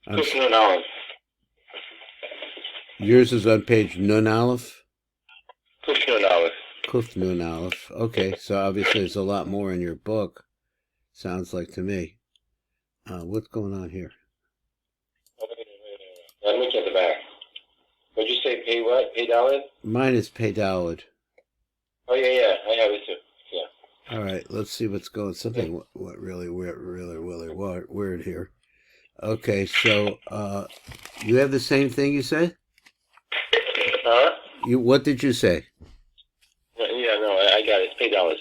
Kuf Nun Aleph. Yours is on page Nun Aleph? Kuf Nun Aleph. Kuf Nun Aleph. Okay, so obviously there's a lot more in your book, sounds like to me. What's going on here? Let me get the back. What'd you say? Pay what? Pay $? Mine is Pedalid. Oh yeah, I have it too. Yeah. All right, let's see what's going. Something what really weird here. Okay, so you have the same thing you said? Huh? What did you say? Yeah, no, I got it. It's pay $.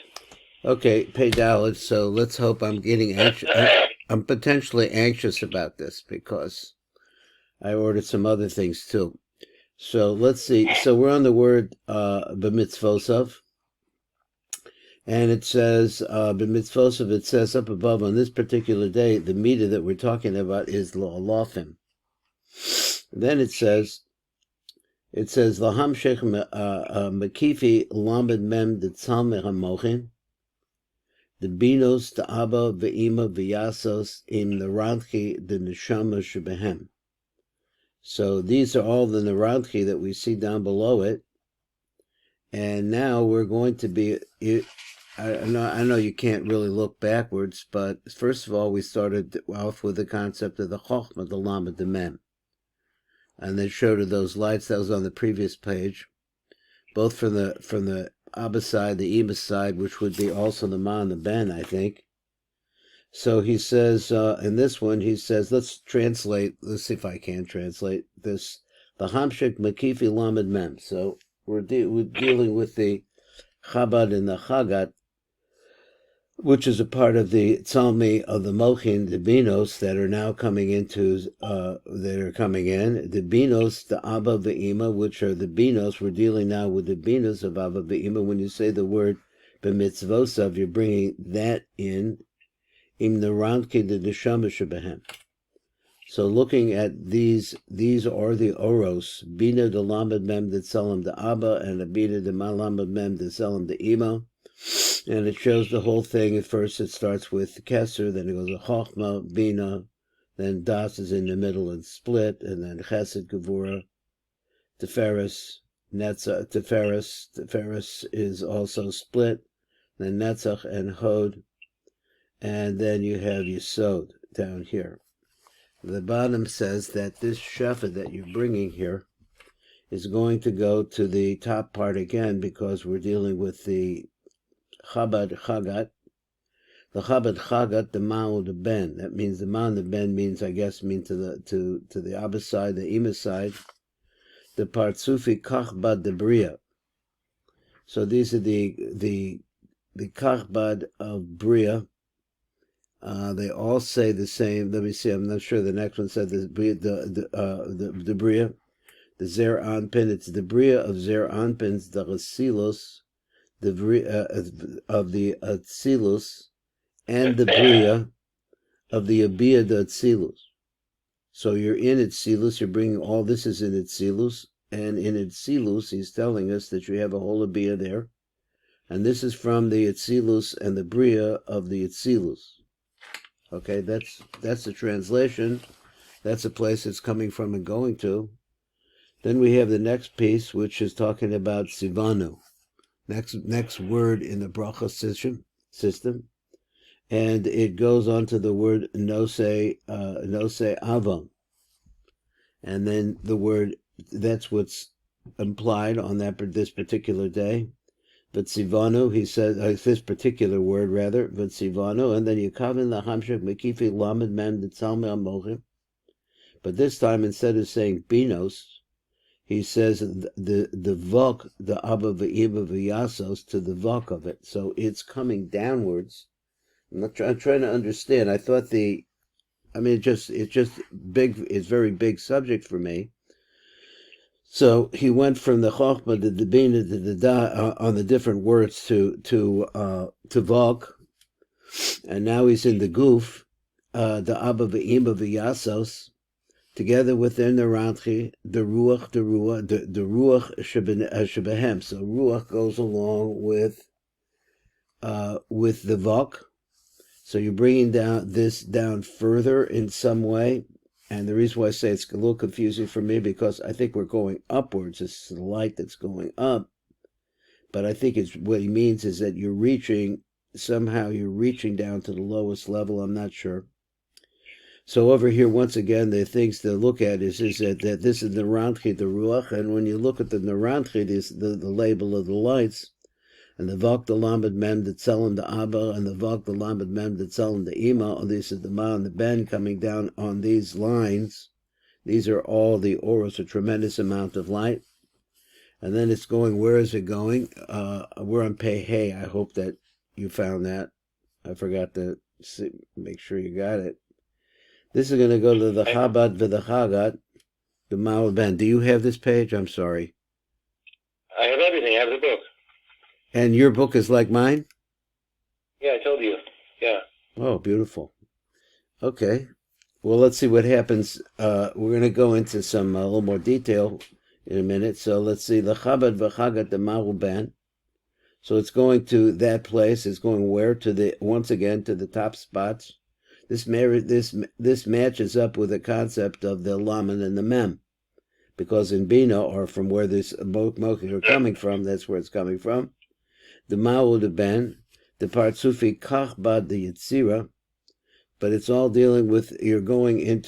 Okay, Pedalid. So let's hope I'm getting anxious. I'm potentially anxious about this because I ordered some other things too. So let's see. So we're on the word b'mitzvosov. And it says, b'mitzvosov, it says up above on this particular day, the meter that we're talking about is la'alafim. Then it says, lahamshech mekifi lamed mem de tzalmeh hamochin, the binos, the abba, ve'ima, ve'yasos, im neranchi, the neshama shebehem. So these are all the neranchi that we see down below it. And now we're going to be... I know you can't really look backwards, but first of all, we started off with the concept of the Chachmah, the Lamed, the Mem. And then showed her those lights that was on the previous page, both from the Abba side, the Ema side, which would be also the Ma and the Ben, I think. So he says, in this one, he says, let's see if I can translate this, the Hamshik Makifi Lamed Mem. So we're dealing with the Chabad and the Chagat, which is a part of the Tzalmi of the Mochin, the Binos, that are now coming into, The Binos, the Abba Ve'ima, which are the Binos. We're dealing now with the Binos of Abba Ve'ima. When you say the word b'mitzvosav, you're bringing that in, im neranki the neshama shebehem. So looking at these are the oros, Bina de lamed mem de tzalim de Abba, and a Bina de malamed mem de tzalim de Ima. And it shows the whole thing. At first it starts with Kesser, then it goes to Chachmah, Bina, then Das is in the middle and split, and then Chesed, Gevura, Tiferes, Netzach, Tiferes is also split, then Netzach and Hod, and then you have Yesod down here. The bottom says that this Shefa that you're bringing here is going to go to the top part again because we're dealing with the Chabad Chagat. The Chabad Chagat, the Ma'u, the Ben. That means the Ma'u, the Ben means to the Abba side, the Ima side. The Partsufi Kachbad, the Bria. So these are the Kachbad of Bria. They all say the same. Let me see. I'm not sure. The next one said the Bria, the Bria, the Zer Anpin. It's the Bria of Zer Anpins, the Chasilos, the Bria of the Atzilus, and the Bria of the Abiyah de Atzilus. So you're in Atzilus, you're bringing all this is in Atzilus, and in Atzilus, he's telling us that you have a whole Abiyah there, and this is from the Atzilus and the Bria of the Atzilus. Okay, that's the translation. That's a place it's coming from and going to. Then we have the next piece, which is talking about Sivanu. Next word in the bracha system. And it goes on to the word nose avon. And then the word, that's what's implied on this particular day. V'tzivanu, he says, this particular word rather, v'tzivanu, and then Yekavin lahamshek mekifi lamed mem de tzalmei amochim. But this time, instead of saying binos, he says the Vawk, the Abba Ve'ima Ve'yasos, to the Vawk of it. So it's coming downwards. I'm trying to understand. I thought it's just big, it's very big subject for me. So he went from the Chachmah to the Bina to the Da on the different words to Vawk, and now he's in the Guf, the Abba Ve'ima Ve'yasos, together with their Neranchi, the Ruach Shebehem. So Ruach goes along with the Vawk. So you're bringing this down further in some way, And the reason why I say it's a little confusing for me, because I think we're going upwards. It's the light that's going up. But I think it's what he means is that somehow you're reaching down to the lowest level. I'm not sure. So over here, once again, the things to look at is that this is the Narantchi, the Ruach, and when you look at the Narantchi, the label of the lights, and the Vawk, the Lamed Mem, the Tzelem, the Abba, and the Vawk, the Lamed Mem, the Tzelem, the Ima, and this is the Ma and the Ben coming down on these lines. These are all the Oros, a tremendous amount of light. And then it's going, where is it going? We're on Pei Hey. I hope that you found that. I forgot to make sure you got it. This is going to go to the Chabad v'the the Mao Ben. Do you have this page? I'm sorry. I have everything. I have the book. And your book is like mine? Yeah, I told you. Yeah. Oh, beautiful. Okay. Well, let's see what happens. We're going to go into some a little more detail in a minute. So let's see. The Chabad v'Chagat the Mao Ben. So it's going to that place. It's going where? Once again, to the top spots. This matches up with the concept of the Laman and the Mem, because in Bina, or from where this mochis are coming from, that's where it's coming from. The Ma'u the Ben, the Partsufi Kachbad the Yitzira, but it's all dealing with, you're going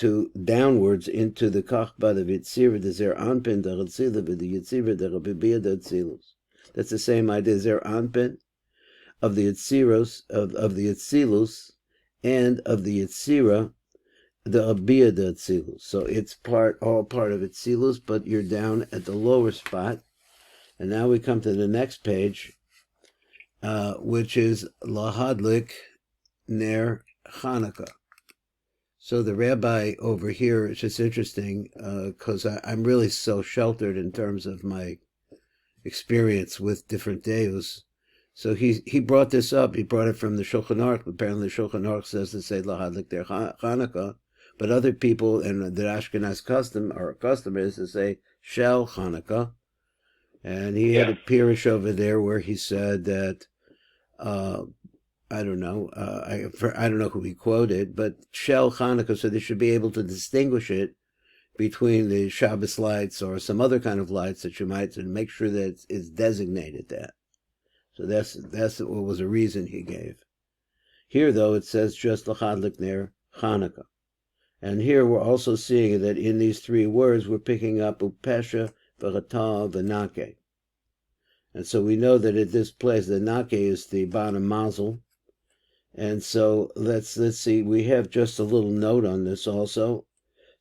downwards into the Kachbad of Yitzira, the Zer Anpin, the Yitzila, the Yitzira, the Rabibiyah, the Yitzilus. That's the same idea, Zer Anpin of the Yitziros, of the Yitzilus, and of the Yitzira, the Abiyah the Yitzilus. So it's all part of Yitzilus, but you're down at the lower spot. And now we come to the next page, which is Lahadlik Ner Chanukah. So the rabbi over here, it's just interesting, because I'm really so sheltered in terms of my experience with different deus. So he brought this up. He brought it from the Shulchan Aruch. Apparently, the Shulchan Aruch says to say Lahadlik Der Chanukah, but other people and the Ashkenaz custom is to say Shel Chanukah. And he had a pirush over there where he said that I don't know who he quoted, but Shel Chanukah, so they should be able to distinguish it between the Shabbos lights or some other kind of lights that you might, and make sure that it's designated that. So that's what was a reason he gave. Here, though, it says just L'chadlik ner Chanukah. And here we're also seeing that in these three words, we're picking up Upesha, V'chata, V'nake. And so we know that at this place, the Nake is the Bana Mazel. And so let's see, we have just a little note on this also.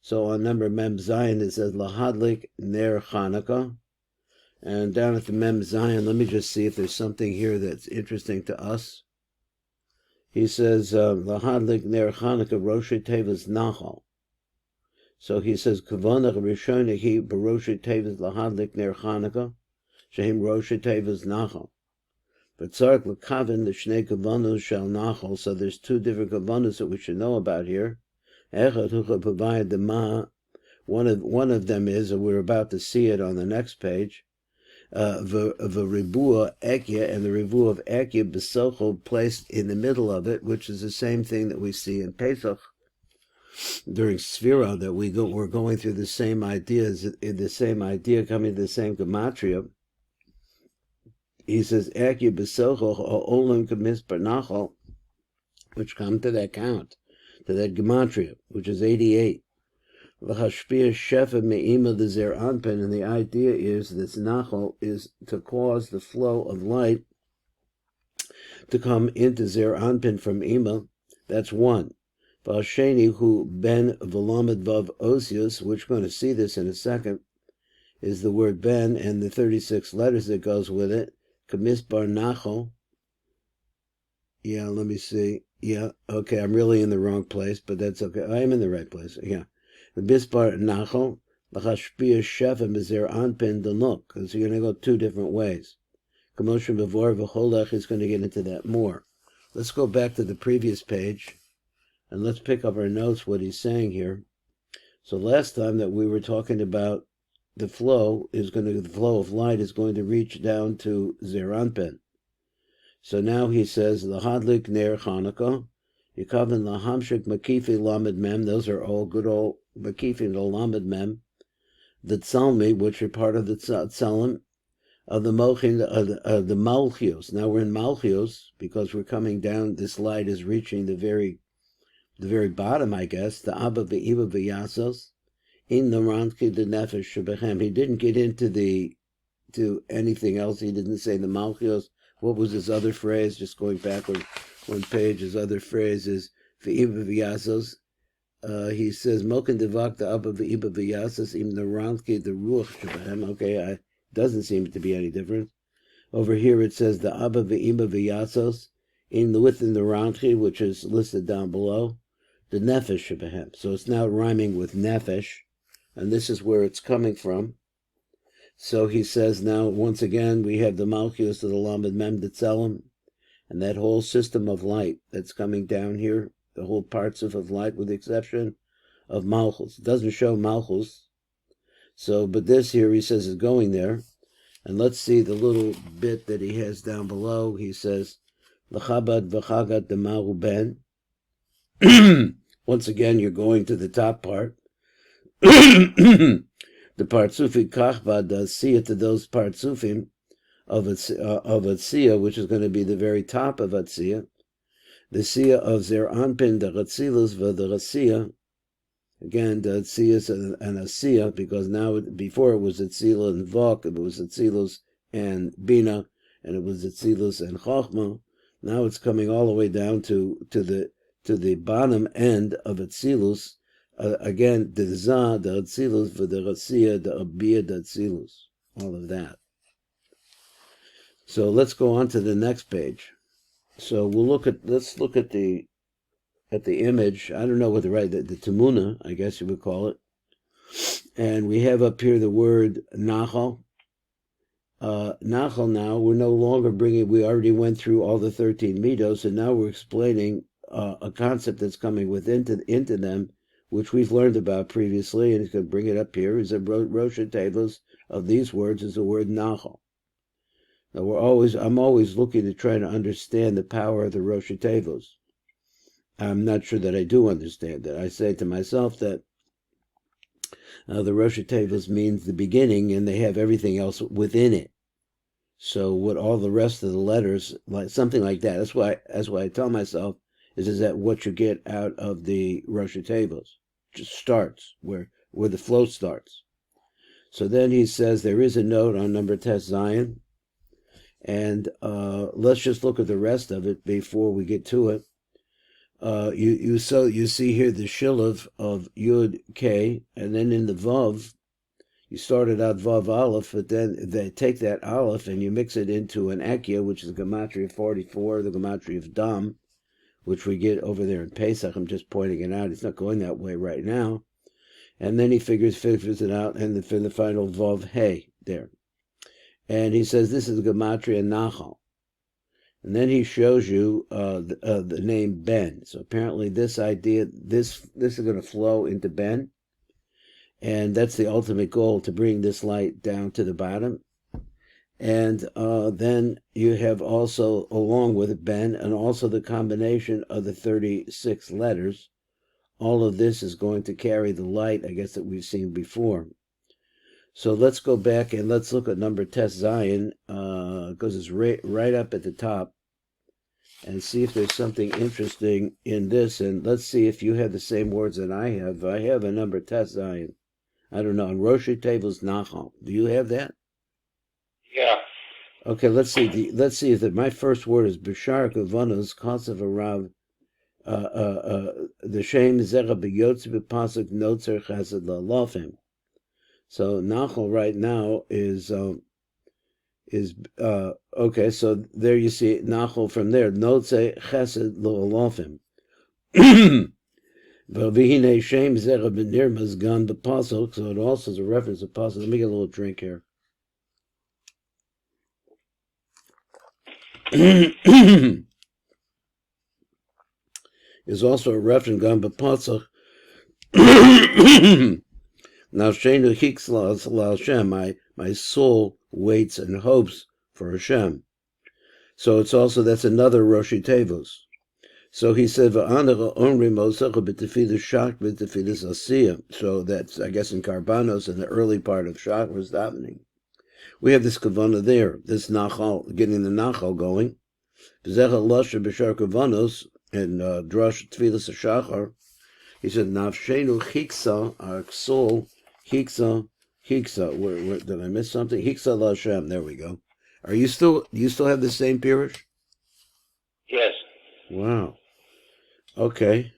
So on number Mem Zion, it says L'chadlik ner Chanukah. And down at the Mem Zion, let me just see if there's something here that's interesting to us. He says, Lahadlik ner Chanukah Rosh Tevas Nachal. So he says, Kavanah Rishonah he Barosh Tevas Lahadlik ner Chanukah, Shehem Rosh Tevas Nachal. But Tzarek L'kavan the Shnei Kavanos Shal Nachal. So there's two different Kavanos that we should know about here. Echad Hucha Pavayad the Ma. One of them is, and we're about to see it on the next page. The Ribua Ekya, and the Ribu of Ekya Besochel placed in the middle of it, which is the same thing that we see in Pesach during Sfira, that we're going through the same ideas, the same idea coming to the same gematria. He says Ekya Besochel Olam Kamis Barnachal, which come to that count, to that gematria, which is 88. L'chashpia shefa me'ima the zer anpen, and the idea is this nachal is to cause the flow of light to come into zer anpen from ima. That's one. V'asheni hu ben v'lamed vav osius, which we're going to see this in a second, is the word ben and the 36 letters that goes with it. Kamis bar nachal. Yeah, let me see. Yeah, okay, I'm really in the wrong place, but that's okay. I am in the right place. Yeah. The Bispar Nachal, L'chashpia Shefa Mizer Anpen Danuk, because you're going to go two different ways. Commotion Bevor V'cholech is going to get into that more. Let's go back to the previous page, and let's pick up our notes, what he's saying here. So last time that we were talking about the flow of light is going to reach down to Zer Anpen. So now he says, L'hadlik ner Chanukah, Yikavan Lahamshik Makifi Lamed Mem, those are all good old Makifim the Lamed Mem, the Tzalmi, which are part of the Tzalim, of the Mochin, of the Malchios. Now we're in Malchios because we're coming down. This light is reaching the very bottom, I guess. The Abba ve'Iba ve'Yasos in the Ranki the Nefesh Shebechem. He didn't get to anything else. He didn't say the Malchios. What was his other phrase? Just going backward one page. His other phrase is ve'Iba ve'Yasos. He says Mokin the Vawk the Abba ve'Iba ve'Yasos in the Ranki the Ruach Shebechem. Okay, doesn't seem to be any difference. Over here it says the Abba ve'Ima ve'Yasos within the Ranchi, which is listed down below, the Nefesh Shebehem. So it's now rhyming with Nefesh, and this is where it's coming from. So he says now, once again, we have the Malchios of the Lamed Mem Tzelem, and that whole system of light that's coming down here, the whole parts of light, with the exception of Malchus. It doesn't show Malchus. So, but this here, he says, is going there. And let's see the little bit that he has down below. He says, L'chabad v'chagat demaru ben. Once again, you're going to the top part. The partsufi kachba does see it to those partsufim of Atzia, which is going to be the very top of Atzia. The Sia of Zer Anpin, the Ratzilus, the Ratzia. Again, the Atzilus and Asiya, because now, before it was Atzilus and Vawk, it was Atzilus and Bina, and it was Atzilus and Chachmah. Now it's coming all the way down to the bottom end of Atzilus. Again, the Zah, the Atzilus, the Ratzia, the Abiyah, the Atzilus, all of that. So let's go on to the next page. So let's look at the image. I don't know what the Tamuna, I guess you would call it. And we have up here the word Nachal. Nachal now, we're no longer we already went through all the 13 midos, and now we're explaining a concept that's coming into them, which we've learned about previously, and it's going to bring it up here, is a Rosh Tevos of these words is the word Nachal. Now I'm always looking to try to understand the power of the Rosh Tevos. I'm not sure that I do understand it. I say to myself that the Rosh Tevos means the beginning, and they have everything else within it. So what all the rest of the letters, like something like that. That's why I tell myself is that what you get out of the Rosh Tevos just starts where the flow starts. So then he says there is a note on number Tes Zion, and let's just look at the rest of it before we get to it. You see here the Shilav of Yud K, and then in the Vav, you started out Vav Aleph, but then they take that Aleph and you mix it into an Ekya, which is the Gematria of 44, the Gematria of Dam, which we get over there in Pesach. I'm just pointing it out. It's not going that way right now. And then he figures it out, and the final Vav Hey there. And he says this is the Gematria Nachal. And then he shows you the name Ben. So apparently this idea, this is going to flow into Ben. And that's the ultimate goal, to bring this light down to the bottom. And then you have also, along with Ben, and also the combination of the 36 letters. All of this is going to carry the light, I guess, that we've seen before. So let's go back and let's look at number Tes Zion, because it's right up at the top, and see if there's something interesting in this. And let's see if you have the same words that I have. I have a number Tes Zion. I don't know. On Rosh Tevos Nachal. Do you have that? Yeah. Okay, let's see. Let's see if my first word is B'shar Kavanos Kasav Arav. The Shem Zera B'Yotz B'Pasuk Notzer Chesed La'Lofim. So Nachal right now is okay. So there you see Nachal from there. Notze Chesed La'Lofim. V'Vihine Shem Zera B'Nirmas Gan B'Pasuk. So it also is a reference to Pasuk. Let me get a little drink here. Is also a reference Gan B'Pasuk. Now Shenu Hiksla Hashem, my soul waits and hopes for Hashem. So it's also, that's another Rosh Tevos. So he said, "Va'anara onri mosacha b'tefilas shach b'tefilas asiyah." So that's, I guess, in Karbanos, in the early part of Shachris davening. We have this kavanah there, this nachal, getting the nachal going. V'zecha lasha b'shar kavanos, and drush tefilas shachar. He said, "Nafshenu chiksa, our soul, chiksa, chiksa." Where did I miss something? Chiksa l'Hashem. There we go. Do you still have the same pirush? Yes. Wow. Okay.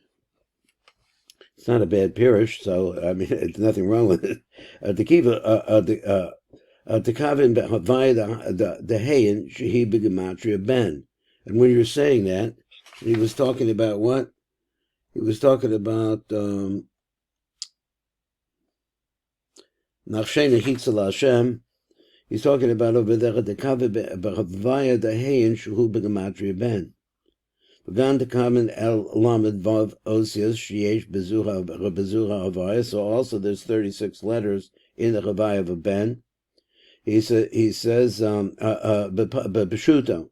It's not a bad pirush, so I mean, it's nothing wrong with it. The kavin havaya the hayin shehi b'gematria ben. And when you're saying that, he was talking about what? He was talking about Nachshena Hitzal Hashem. He's talking about over there the kavin havaya the hayin shehu b'gematria ben. Began to comment el lamed vav osios sheyesh bezuha havaya. So also there's 36 letters in the havaya of a ben. He says b'pshuto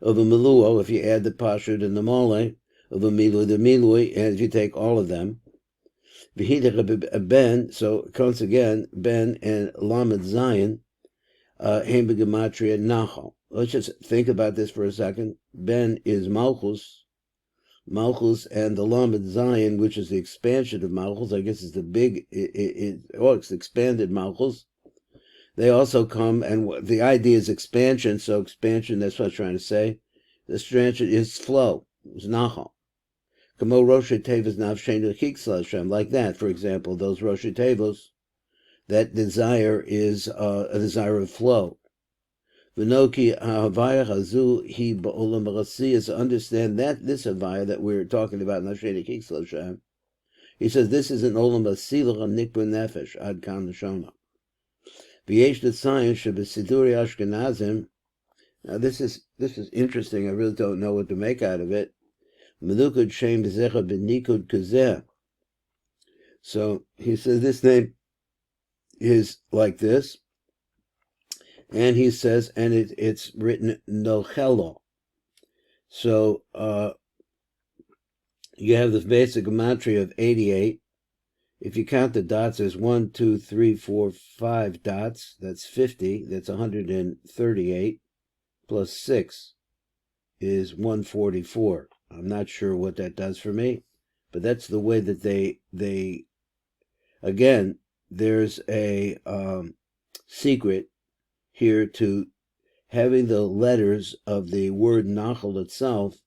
of a meluo, if you add the pashut and the mole, of a milui, and if you take all of them. V'hidach ben, so once again, ben and lamed zayin, hem b'gematria nachal. Let's just think about this for a second. Ben is Malchus, and the Lamed Zion, which is the expansion of Malchus, I guess it's the big, it's expanded Malchus. They also come, and the idea is expansion, so expansion, that's what I was trying to say. The expansion is flow, it's Nachal. Kamo Rosh Tevos Navshenu Chiksel Hashem, like that, for example, those Rosh Tevos, that desire is a desire of flow. V'noki havaya hazu hi ba'olam b'chasiyas. Understand that this havaya that we're talking about, Nasheni Kiksel Hashem, he says this is an olam b'silach nikba nefesh ad kan neshama. V'yesh l'tzayin shebesiduri Ashkenazim. Now this is interesting. I really don't know what to make out of it. Menukud shem b'zecha b'nikud kazeh. So he says this name is like this. And he says, and it's written Nochelo. So you have the basic gematria of 88. If you count the dots, there's 1, 2, 3, 4, 5 dots. That's 50. That's 138. Plus 6 is 144. I'm not sure what that does for me, but that's the way that they again, there's a secret here to having the letters of the word nachal itself,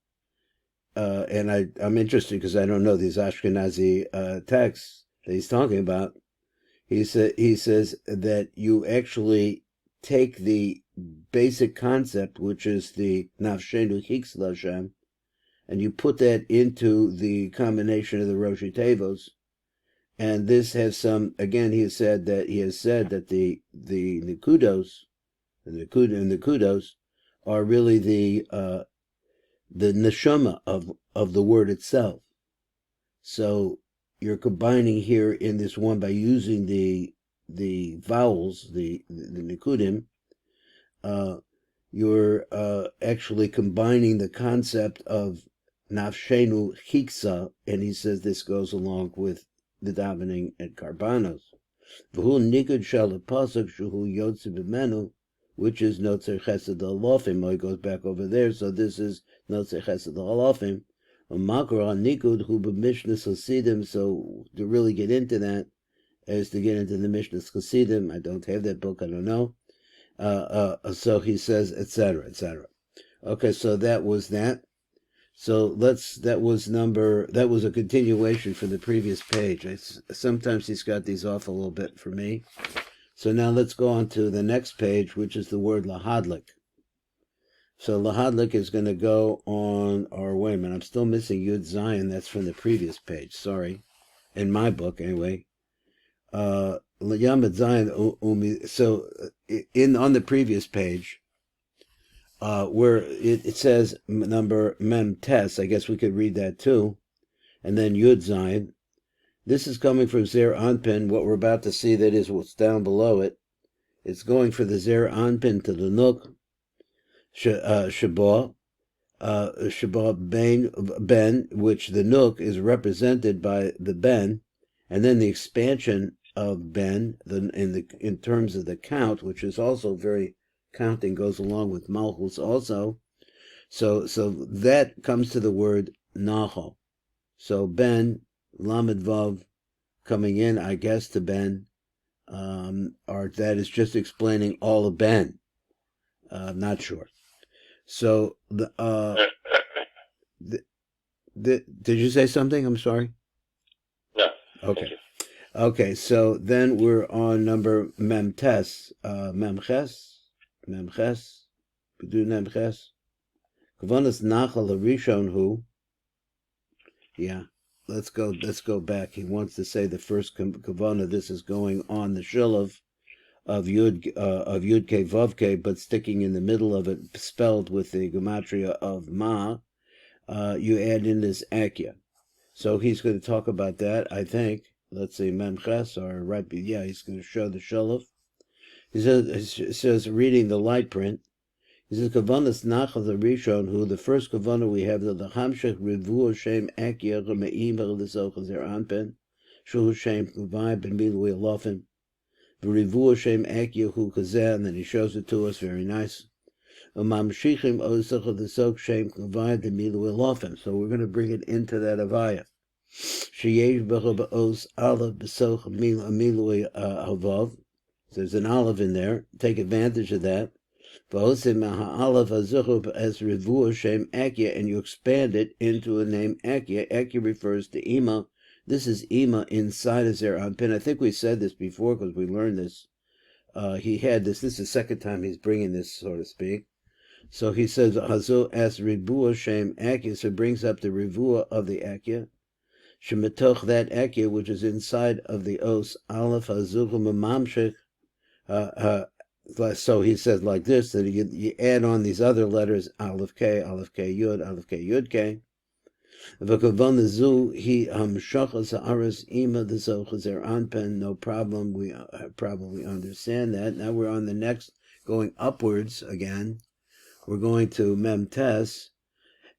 and I'm interested because I don't know these Ashkenazi texts that he's talking about. He says that you actually take the basic concept, which is the nafshenu chiksel Hashem, and you put that into the combination of the Rosh Tevos, and this has some. Again, he has said that the nekudos. And the kudos are really the neshama of the word itself. So you're combining here in this one by using the vowels, the nekudim. You're actually combining the concept of nafshenu chiksa, and he says this goes along with the davening at Karbanos. V'hu nikud shel pasuk shuhu yotze b'menu, which is Notzer Chesed Halofim. It goes back over there, so this is Notzer Chesed Halofim. Makra Nikud Hu B'Mishnas Chasidim. So to really get into that is to get into the Mishnas Chasidim. I don't have that book. I don't know. So he says, etc., etc. Okay, so that was that. So that was a continuation from the previous page. Sometimes he's got these off a little bit for me. So now let's go on to the next page, which is the word lahadlik. So lahadlik is going to go on, or wait a minute, I'm still missing Yud Zion. That's from the previous page, sorry. In my book, anyway. Yamad Zion, so on the previous page, where it says number mem tes, I guess we could read that too, and then Yud Zion. This is coming from Zer Anpin. What we're about to see, that is what's down below it. It's going for the Zer Anpin to the Nuk Shabbat. Sheba ben, which the Nook is represented by the ben, and then the expansion of ben in terms of the count, which is also very counting, goes along with Malchus also. So that comes to the word Nachal. So ben, Lamed Vav, coming in, I guess, to ben, or that is just explaining all of ben. I'm not sure. So did you say something? I'm sorry. No. Okay. Okay. So then we're on number memtes, memches. We do memches. Kavanas nachal harishon hu. Yeah. Let's go back. He wants to say the first kavana. This is going on the shilav of Yud Ke Vav Ke, but sticking in the middle of it, spelled with the gematria of Ma. You add in this Akya. So he's going to talk about that, I think. Let's see, Memches, or right, yeah, he's going to show the Sholov. He says, reading the light print, he says, Kavanas Nachal the Rishon, who the first Kavana we have, the Hamshech Rivu Shem Akya, Me'imel the Zochazer Anpen, Shu Shem Kavai Ben Milu Elofim, Rivu Shem Akya Hu Kazan, and then he shows it to us, very nice. So we're going to bring it into that avaya. There's an olive in there. Take advantage of that. And you expand it into a name Akya. Akya refers to Ima. This is Ima inside of Zer Anpin. I think we said this before because we learned this. He had this. This is the second time he's bringing this, so to speak. So he says, Hazo as Ribua Shem Akya, so brings up the Rivua of the Akya. Shemetoch, that Akya, which is inside of the Os, Aleph Hazuchu Mamamshik. So he says like this, that you add on these other letters, Aleph K, Yud K. V'kavon zu he hamshachas ha'aras ima the zochazer anpen. No problem, we probably understand that. Now we're on the next, going upwards again. We're going to Memtes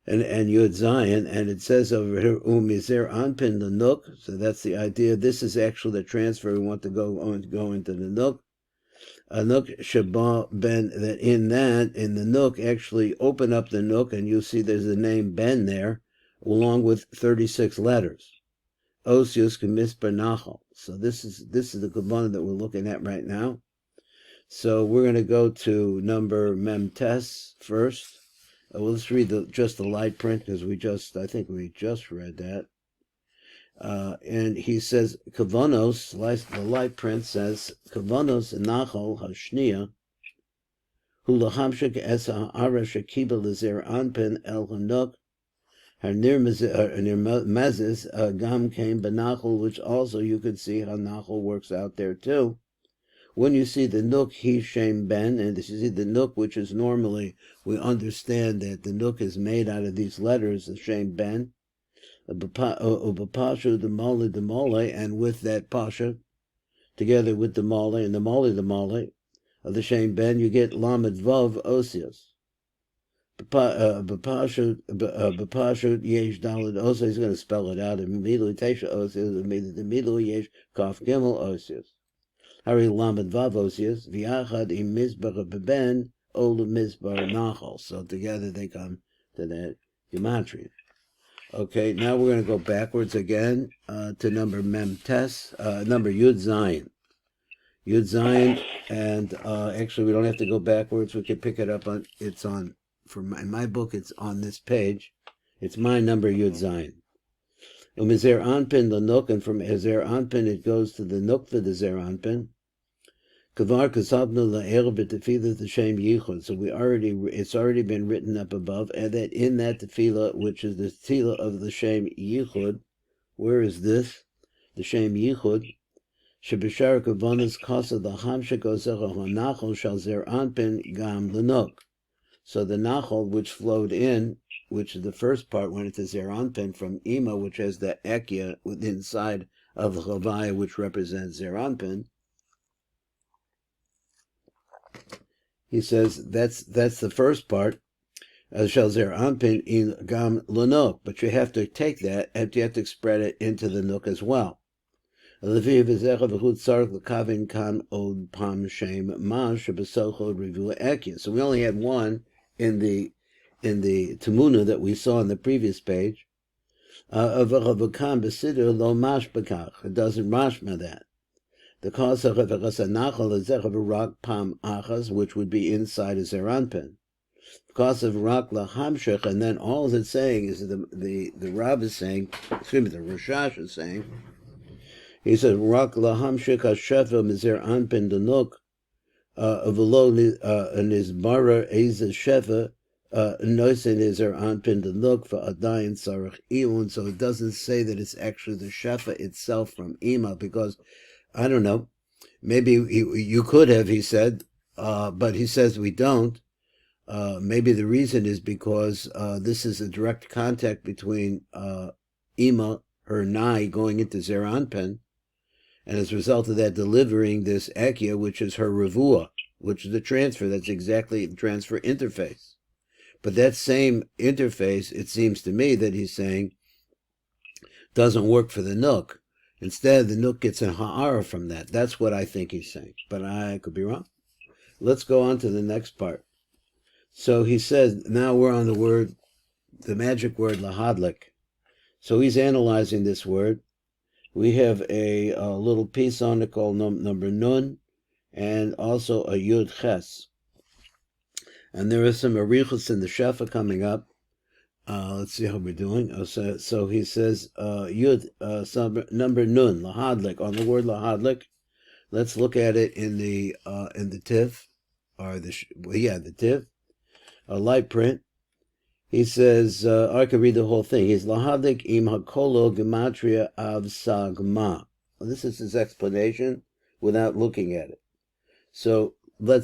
and Yud Zayin, and it says over here, Umizer Anpin the Nook. So that's the idea. This is actually the transfer. We want to go into the Nook. A Nook Sheba Ben, that in the Nook, actually open up the Nook, and you'll see there's the name Ben there, along with 36 letters. Osius Kemisper Nachal. So this is the Kabbalah that we're looking at right now. So we're going to go to number Memtes first. Well, let's read just the light print because I think we just read that. And he says, Kavanos, the light print says, Kavanos Nachal Hashnia, Hu Lahamshik Esa Arash Akiba Lazer Anpen El Hanuk, Nir Mezes Gam came Benachal, which also you can see how Nachal works out there too. When you see the Nook, He Shem Ben, and you see the Nook, which is normally, we understand that the Nook is made out of these letters, the Shem Ben, Ubapasha, the Mole, and with that Pasha, together with the Mole, and the Mole, of the Shem Ben, you get Lamed Vav Osius. Bapasha, Yesh Dalad Osius, he's going to spell it out immediately, Tesha Osius, immediately Yesh Kaf Gimel Osius. Hari Lamed Vav Osius, V'yachad im Mizbar Beben, Ol Mizbar Nachal. So together they come to that gematria. Okay, now we're going to go backwards again to number Memtes, number Yud Zayin. Yud Zayin, and actually we don't have to go backwards. We can pick it up on, in my book, it's on this page. It's my number Yud Zayin. Umizer Anpin the Nook, and from Ezer Anpin it goes to the Nook for the Zer Anpin. Kavar Kasabnu La'er B'Tefillah T'Shem Yichud. So it's already been written up above, and that in that Tefillah, which is the Tefillah of the Shem Yichud, where is this? The Shem Yichud. Shebishar Kavanas Kasa the Hamshek Ozecha HaNachal Shal Zer Anpin Gam L'Nok. So the Nachal, which flowed in, which is the first part, when it's a Zer Anpin from Ima, which has the Ekya inside of the Chavaya, which represents Zer Anpin. He says that's the first part. Shel Zer Anpin in Gam Lanok, but you have to take that and you have to spread it into the Nook as well. So we only had one in the Tamuna that we saw on the previous page. It doesn't mashma that. The cause of Nachal is Rak Pam Achas, which would be inside a Zeranpin. Because of Rak Lahamshech, and then all it's saying is the Rab is saying, excuse me, the Rashash is saying, he says, Rak Lahamshech Hashefa Mizer Anpin Danuk, Velo Nizbara Eza Shefa, Noisin Izer Anpin Danuk for Adayin Sarach Iun, so it doesn't say that it's actually the Shefa itself from Ima, because I don't know. Maybe you could have, he said, but he says we don't. Maybe the reason is because this is a direct contact between Ima, her Nai, going into Zeranpen, and as a result of that, delivering this Akia, which is her Ravua, which is the transfer. That's exactly the transfer interface. But that same interface, it seems to me that he's saying, doesn't work for the Nook. Instead, the Nook gets a Ha'ara from that. That's what I think he's saying. But I could be wrong. Let's go on to the next part. So he says, now we're on the magic word Lahadlik. So he's analyzing this word. We have a little piece on it called number Nun, and also a Yud Ches. And there is some Arichus in the Shefa coming up. Let's see how we're doing. So he says, Yud, number Nun, Lahadlik, on the word Lahadlik. Let's look at it in the Tiv, or the Tiv, a light print. He says, I could read the whole thing. He's Lahadlik im hakolo gematria av sagma. Well, this is his explanation without looking at it. So I'll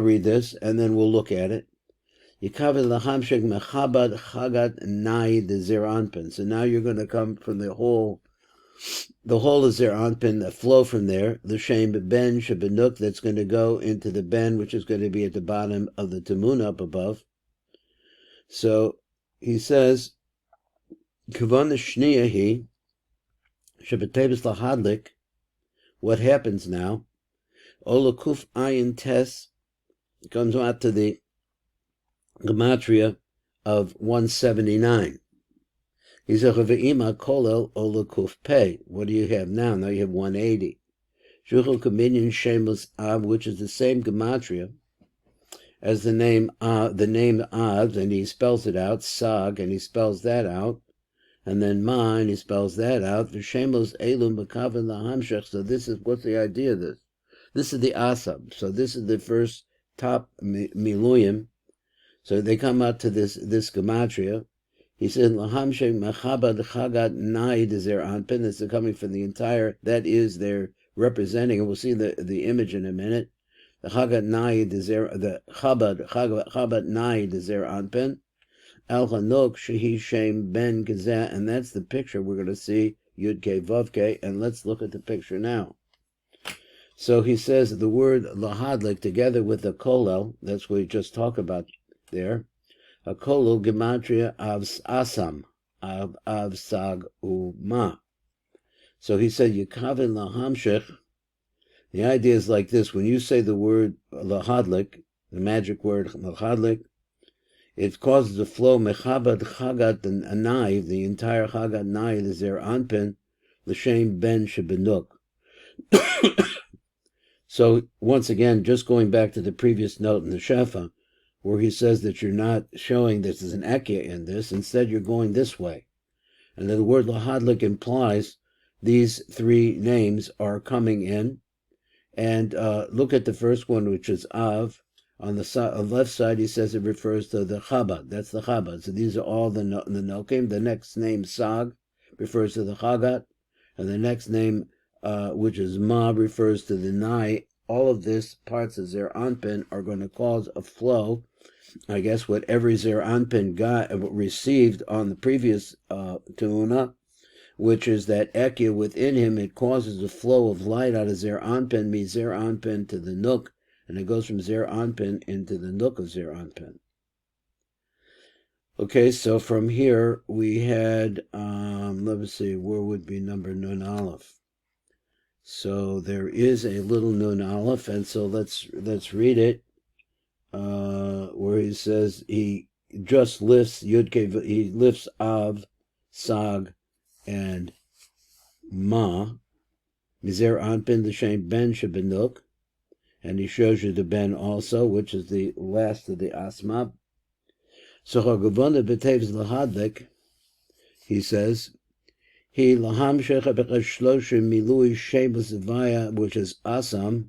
read this, and then we'll look at it. Yikavid lahamshek mechabad chagat nai de zeranpin. So now you're going to come from the whole of zeranpin, the flow from there. The shem ben shebenuk, that's going to go into the ben, which is going to be at the bottom of the tamun up above. So he says, Kavan shniyahi shebetebes lahadlik. What happens now? Olakuf ayin tes comes out to the gematria of 179. He says, "Ve'ima kolel olakuf pei." What do you have now? Now you have 180. Shuchel kaminyan shemus av, which is the same gematria as the name Av, and he spells it out, Sag, and he spells that out, and then Ma, and he spells that out. V'shemos elum b'kaven lahamshech. So this is, what's the idea of this? This is the Asab. So this is the first top miluyim. So they come out to this gematria. He said, lahamshech mechabad chagat nai dezer anpin. This is coming from the entire, that is, they're representing, and we'll see the image in a minute. The Chagat Nai Dezer, the Chabad Nai Dezer Anpen, Al Hanok Shehi Shem Ben Gazah, and that's the picture we're going to see, Yud Ke Vav Ke, and let's look at the picture now. So he says the word Lahadlik together with the Kolel, that's what we just talked about there, a Kolel Gematria of Asam, of Sag Uma. So he said, Yekavin Lahamshech. The idea is like this: when you say the word lahadlik, the magic word lahadlik, it causes a flow mechabad chagat anai, the entire chagat nai, the zer anpin, l'shem ben shebenuk. So once again, just going back to the previous note in the Shefa, where he says that you're not showing this as an akia in this, instead you're going this way, and the word lahadlik implies these three names are coming in. And look at the first one, which is Av. On the left side, he says it refers to the Chabad. That's the Chabad. So these are all the Nokim. The next name, Sag, refers to the Chagat. And the next name, which is Ma, refers to the Nai. All of this, parts of Zer Anpin, are going to cause a flow. I guess what every Zer Anpin received on the previous Tu'una, which is that Ekia within him, it causes a flow of light out of Zer Anpin, me Zer Anpin to the Nook, and it goes from Zer Anpin into the Nook of Zer Anpin. Okay, so from here we had, let me see, where would be number Nun Aleph? So there is a little Nun Aleph, and so let's read it, where he says he just lifts Yud, he lifts Av, Sag, and Ma, Mizer Anpin L'Shem Ben Shebenuk, and he shows you the Ben also, which is the last of the Asma. So Hagavana B'Tevz Lahadlik, he says, he Laham Shecha B'Chashloshim Milui Shemus Vaya, which is Asam,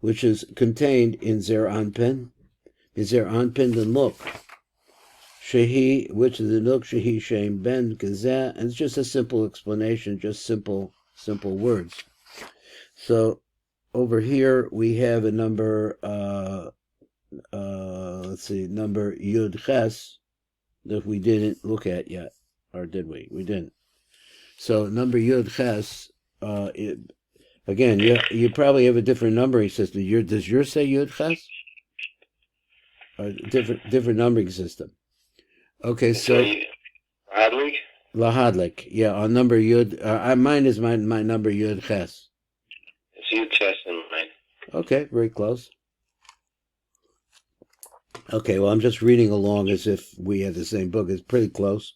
which is contained in Zer Anpin, Mizer Anpin the Nuk, Shehi, which is the Nuk Shehi Shem Ben Kazeh, and it's just a simple explanation, just simple words. So over here we have a number, let's see, number Yud Ches, that we didn't look at yet, or did we? We didn't. So number Yud Ches, again, you probably have a different numbering system. Does yours say Yud Ches? Or different numbering system? Okay, so Lahadlik? Lahadlik, yeah, on number Yud, mine is my number Yud Ches. It's Yud Ches in mine. Okay, very close. Okay, well, I'm just reading along as if we had the same book. It's pretty close.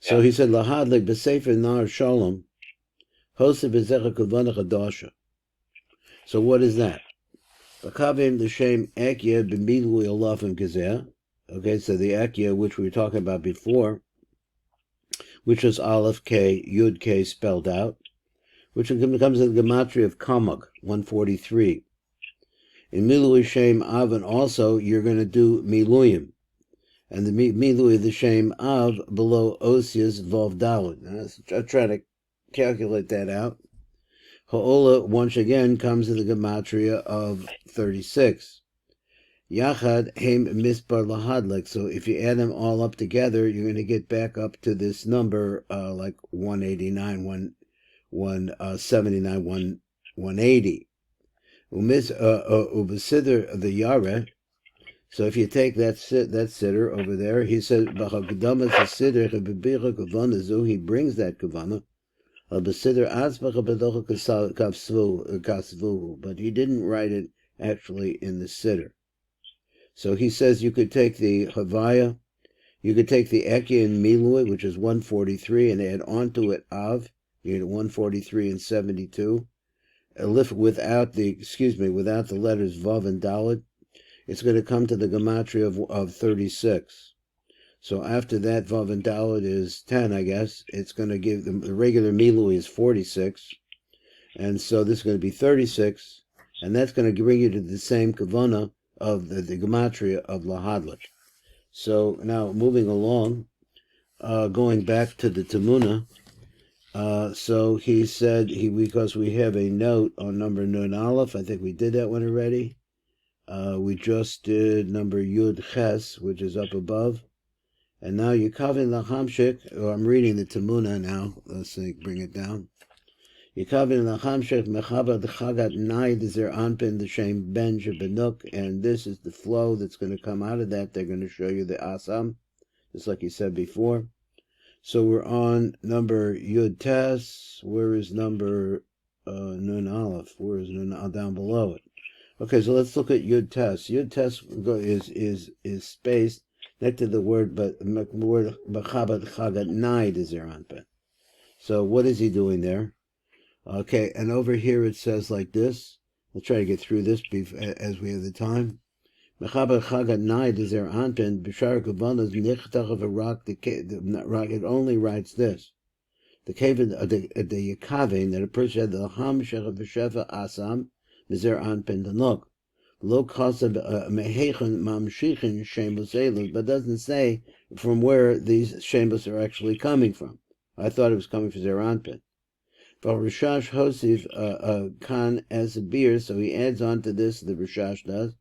So yeah. He said, Lahadlik b'sefer nar shalom, hoseh b'zecha kavana chadasha. So what is that? B'kavim l'shem ekya b'milui olafim kazeh. Okay, so the ekya, which we were talking about before, which is Aleph K, Yud K spelled out, which becomes the gematria of Kamag, 143. In Milui Shem Av, also you're going to do Miluyim. And the Milui, the Shem Av, below Osias Vav Daled. I'll try to calculate that out. Ha'ola, once again, comes to the gematria of 36. Yachad Heim Mispar Lahadlik. So if you add them all up together, you're going to get back up to this number, like 189, 179, 180. Ubesider the Yare. So if you take that siddur over there, he says B'Hagdamas Siddur B'Bira Kavana. He brings that Kavana. Ubesider Azbach B'Docha Kasvu, but he didn't write it actually in the siddur. So he says you could take the Havaya, you could take the Ekya and Milui, which is 143, and add onto it Av. You get 143 and 72. Without the letters Vav and Dalet, it's going to come to the gematria of 36. So after that, Vav and Dalet is 10, I guess. It's going to give the regular Milui is 46, and so this is going to be 36, and that's going to bring you to the same kavana of the gematria of Lahadlik. So now moving along, going back to the Tamuna. So he said, because we have a note on number Nun Aleph, I think we did that one already. We just did number Yud Ches, which is up above. And now Yekavin Lachamshik, I'm reading the Tamuna now. Let's see, bring it down. Yekavin Lachamshik Mechabad Chagat Nai Dezer Anpin the Shem Ben Shebenuk, and this is the flow that's going to come out of that. They're going to show you the Asam, just like you said before. So we're on number Yud Tes. Where is number Nun Aleph? Where is Nun Aleph? Down below it. Okay, so let's look at Yud Tes. Yud Tes is spaced next to the word, but the word B'Chabad Chagat Nai Dezer Anpin. So what is he doing there? Okay, and over here it says like this. We'll try to get through this as we have the time. Mechaber Chagat Nai Dezer Anpin B'Shar Kavanas Nichtach of a rock. It only writes this: the Yakavin that a person had the Ham Shech V'Shefa Asam Dezer Anpin Danok Lo Chasab Mehechan Mamshichin Shemos Elus, but doesn't say from where these Shemos are actually coming from. I thought it was coming from Zer Anpin. But Rashash Hosif Khan as a beer, so he adds on to this, the Rashash does.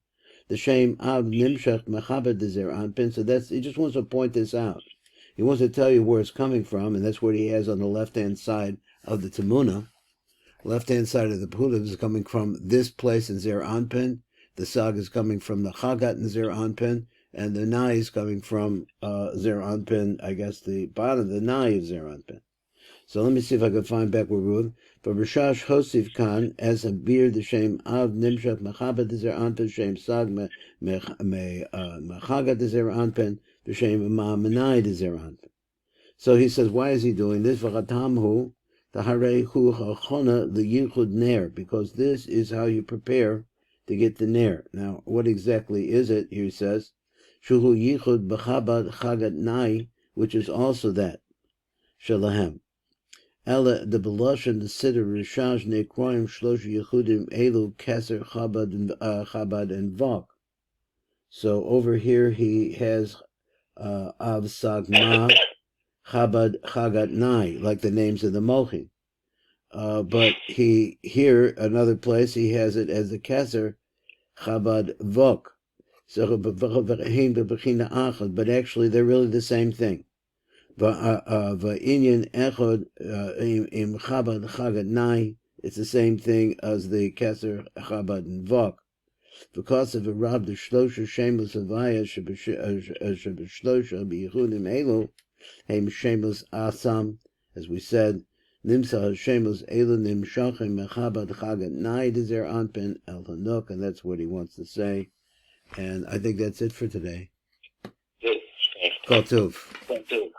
The Shem Av Nimshach Mechabed Dezer Anpin. So he just wants to point this out. He wants to tell you where it's coming from, and that's what he has on the left-hand side of the Tamuna. Left-hand side of the Pulav is coming from this place in Zer Anpin. The Sag is coming from the Chagat in Zer Anpin, and the Nai is coming from Zer Anpin, I guess the bottom, the Nai of Zer Anpin. So let me see if I can find back where we for Rashash Hosif Khan as a beer the shame of Nimshach Mechabad Zer Anpin shame Sag Mechagat Zer Anpin the shame Ma Menai Zer Anpin. So he says, why is he doing this? V'chatamhu the Harei Hu Chachona the Yichud Ner, because this is how you prepare to get the Ner. Now, what exactly is it? Here he says, Shuhu Yichud B'chabad Chagat Nai, which is also that Shalahem. Ella the Beloshan the Siddur Rishash Nekroim Shlosh Yehudim Elu Keser Chabad and Vawk. So over here he has Av Sagma Chabad Chagat Nai, like the names of the Mochin. But here another place he has it as the Keser Chabad Vawk. So but actually they're really the same thing. Va'inyan echod im Chabad Chagat Nai, it's the same thing as the Keser Chabad and Vawk. Because of a Rab the Shlosha Shemus Avaya Shebeshlosha B'Yehudim Elu Heim Shemus Asam, as we said, Nimsa Shemus Elu Nimshachem Mechabad Chagat Nai Dezer Anpin El Hanuk, and that's what he wants to say. And I think that's it for today. Good. Kol Tov. Kol Tov.